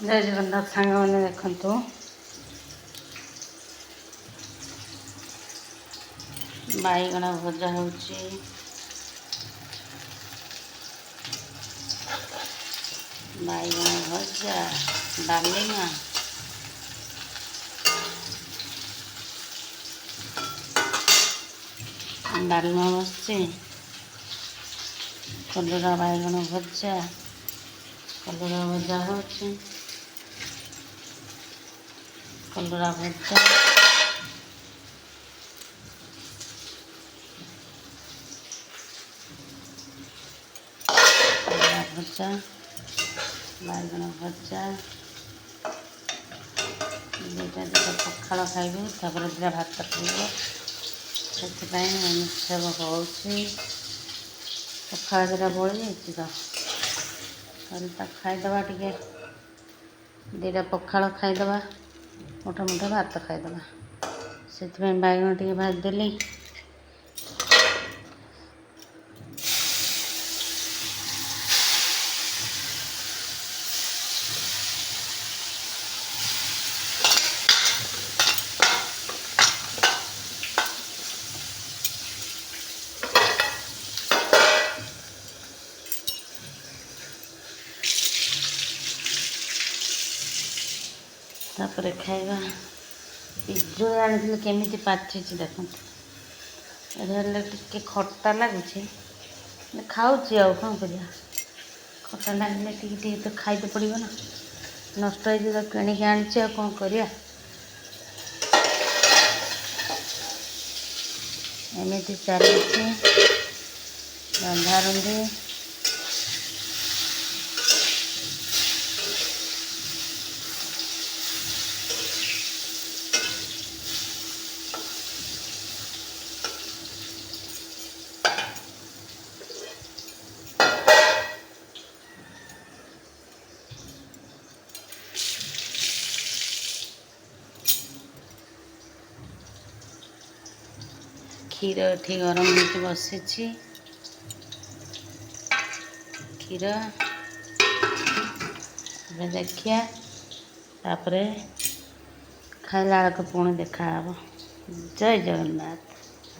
जय जगन्नाथ सांग मैंने देखु बैगण भजा हो बैगण भजा डालमा डालमा बसचे कलरा बैगण भजा कलरा भजा हो कलरा भजा भजा बैगण भजा दुटा दुटा पखाड़ खाइबे तापर दुटा भात खाइबे से सब हो पखाड़ दुटा बड़ी जाता खाईदे टे दुटा पखाड़ खाईदे मोटा मोटा भात खाईदे से बैगण टे भाजदेली तापर खाइबा पिजुली आनी केमी पाची देखते टे खट्टा लगुच खाऊँ आउ कौन कर खट्टा लगे टे तो खाईदे पड़ो ना नष्ट हो किणिक आनी कौन कर एमती चली रंधारुंधी क्षीर ये गरम होती बसी क्षीर देखिया तापर खाइला बेलू पुणी देखा जय जगन्नाथ।